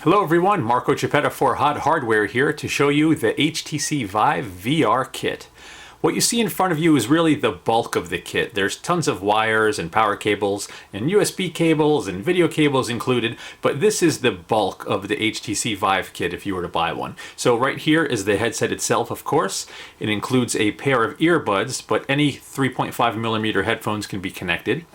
Hello everyone, Marco Chiappetta for HotHardware here to show you the HTC Vive VR kit. What you see in front of you is really the bulk of the kit. There's tons of wires and power cables and USB cables and video cables included, but this is the bulk of the HTC Vive kit if you were to buy one. So right here is the headset itself, of course. It includes a pair of earbuds, but any 3.5mm headphones can be connected.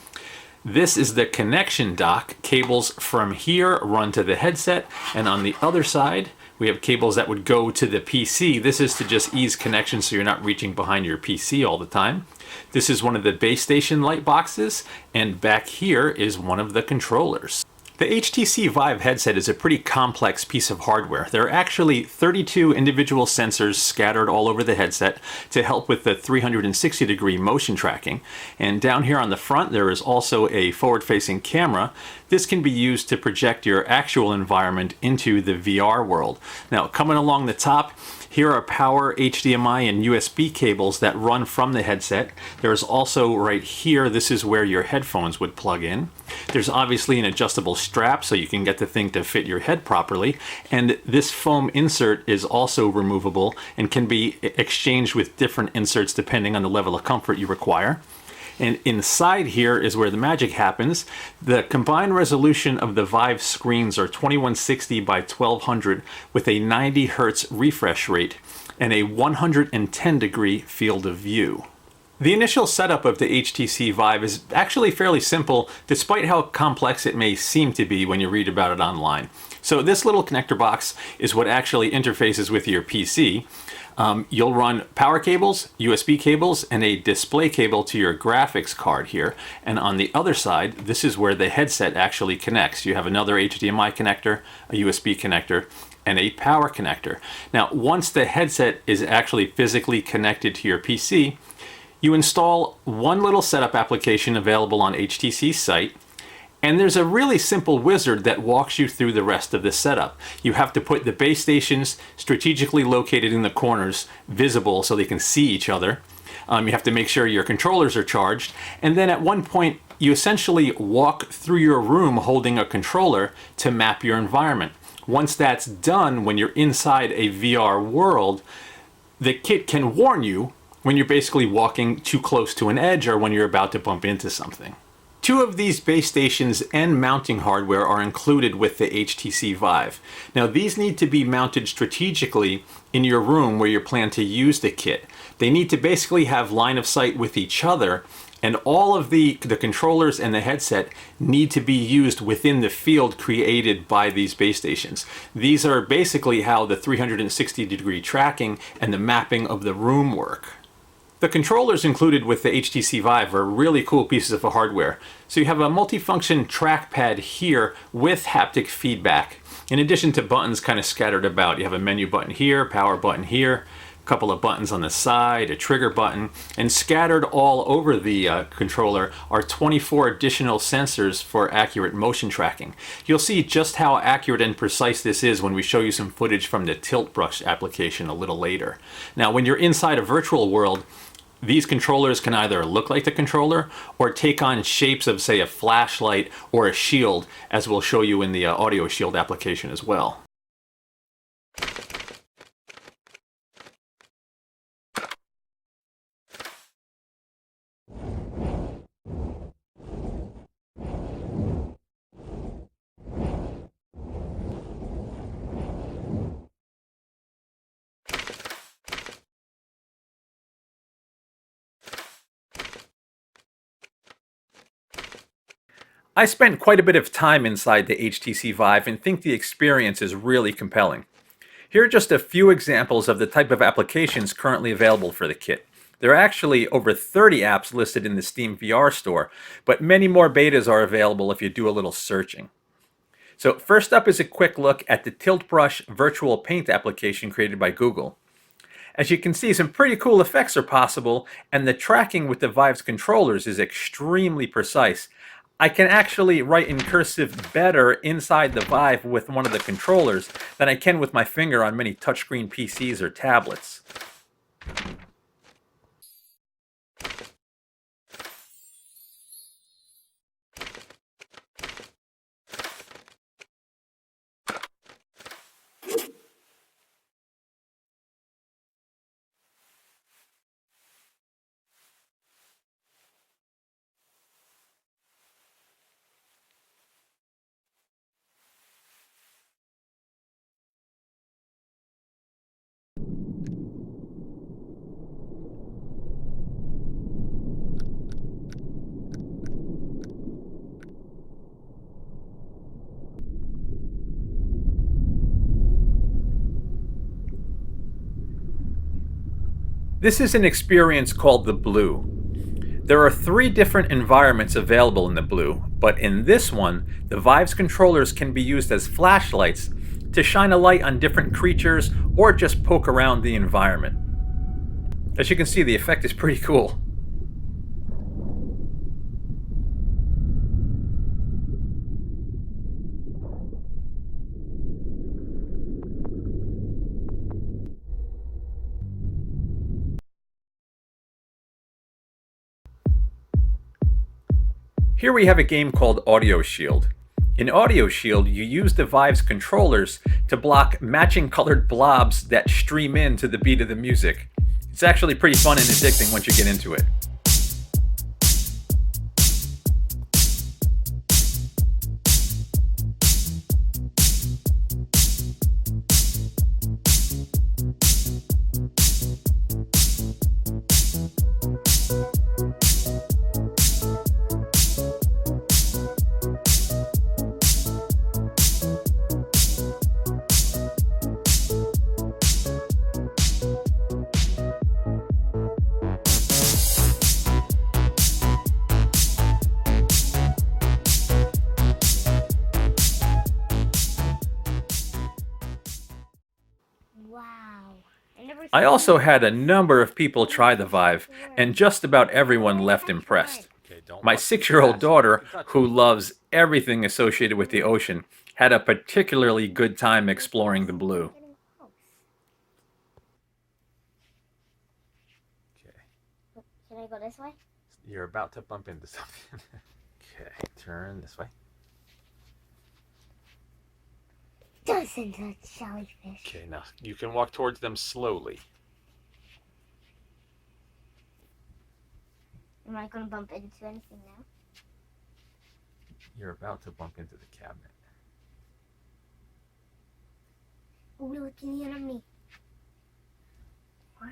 This is the connection dock. Cables from here run to the headset, and on the other side we have cables that would go to the PC. This is to just ease connection so you're not reaching behind your PC all the time. This is one of the base station light boxes, and back here is one of the controllers. The HTC Vive headset is a pretty complex piece of hardware. There are actually 32 individual sensors scattered all over the headset to help with the 360-degree motion tracking. And down here on the front there is also a forward-facing camera. This can be used to project your actual environment into the VR world. Now, coming along the top, here are power, HDMI, and USB cables that run from the headset. There's also right here, this is where your headphones would plug in. There's obviously an adjustable strap so you can get the thing to fit your head properly. And this foam insert is also removable and can be exchanged with different inserts depending on the level of comfort you require. And inside here is where the magic happens. The combined resolution of the Vive screens are 2160 by 1200 with a 90 Hz refresh rate and a 110-degree field of view. The initial setup of the HTC Vive is actually fairly simple, despite how complex it may seem to be when you read about it online. So this little connector box is what actually interfaces with your PC. You'll run power cables, USB cables, and a display cable to your graphics card here. And on the other side, this is where the headset actually connects. You have another HDMI connector, a USB connector, and a power connector. Now, once the headset is actually physically connected to your PC, you install one little setup application available on HTC's site. And there's a really simple wizard that walks you through the rest of the setup. You have to put the base stations strategically located in the corners, visible so they can see each other. You have to make sure your controllers are charged. And then at one point, you essentially walk through your room holding a controller to map your environment. Once that's done, when you're inside a VR world, the kit can warn you when you're basically walking too close to an edge or when you're about to bump into something. Two of these base stations and mounting hardware are included with the HTC Vive. Now, these need to be mounted strategically in your room where you plan to use the kit. They need to basically have line of sight with each other, and all of the controllers and the headset need to be used within the field created by these base stations. These are basically how the 360-degree tracking and the mapping of the room work. The controllers included with the HTC Vive are really cool pieces of hardware. So you have a multifunction trackpad here with haptic feedback. In addition to buttons kind of scattered about, you have a menu button here, power button here, a couple of buttons on the side, a trigger button, and scattered all over the controller are 24 additional sensors for accurate motion tracking. You'll see just how accurate and precise this is when we show you some footage from the tilt brush application a little later. Now, when you're inside a virtual world, these controllers can either look like the controller or take on shapes of, say, a flashlight or a shield, as we'll show you in the audio shield application as well. I spent quite a bit of time inside the HTC Vive and think the experience is really compelling. Here are just a few examples of the type of applications currently available for the kit. There are actually over 30 apps listed in the Steam VR store, but many more betas are available if you do a little searching. So first up is a quick look at the Tilt Brush Virtual Paint application created by Google. As you can see, some pretty cool effects are possible, and the tracking with the Vive's controllers is extremely precise. I can actually write in cursive better inside the Vive with one of the controllers than I can with my finger on many touchscreen PCs or tablets. This is an experience called the Blue. There are 3 different environments available in the Blue, but in this one, the Vive's controllers can be used as flashlights to shine a light on different creatures or just poke around the environment. As you can see, the effect is pretty cool. Here we have a game called Audio Shield. In Audio Shield, you use the Vive's controllers to block matching colored blobs that stream in to the beat of the music. It's actually pretty fun and addicting once you get into it. Wow. I also had a number of people try the Vive, and just about everyone left impressed. My 6-year-old daughter, who loves everything associated with the ocean, had a particularly good time exploring the Blue. Okay. Should I go this way? You're about to bump into something. Okay, turn this way. Doesn't a jellyfish? Okay, now you can walk towards them slowly. Am I going to bump into anything now? You're about to bump into the cabinet. Oh, we're looking in on me. What?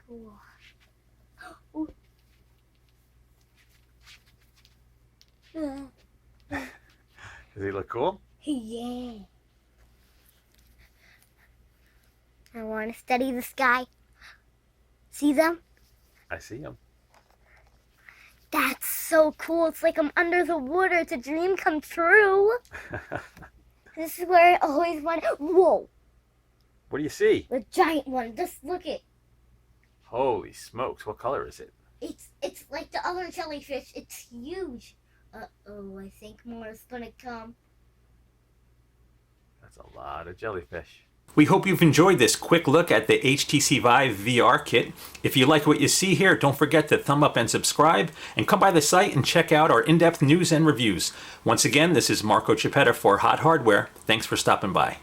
Cool. Oh. Does he look cool? Yeah. I want to study the sky. See them? I see him. That's so cool. It's like I'm under the water. It's a dream come true. This is where I always wanted. Whoa. What do you see? The giant one. Just look it. Holy smokes, what color is it? It's like the other jellyfish. It's huge. Uh-oh, I think more is gonna come. That's a lot of jellyfish. We hope you've enjoyed this quick look at the HTC Vive VR kit. If you like what you see here, don't forget to thumb up and subscribe, and come by the site and check out our in-depth news and reviews. Once again, this is Marco Chiappetta for Hot Hardware. Thanks for stopping by.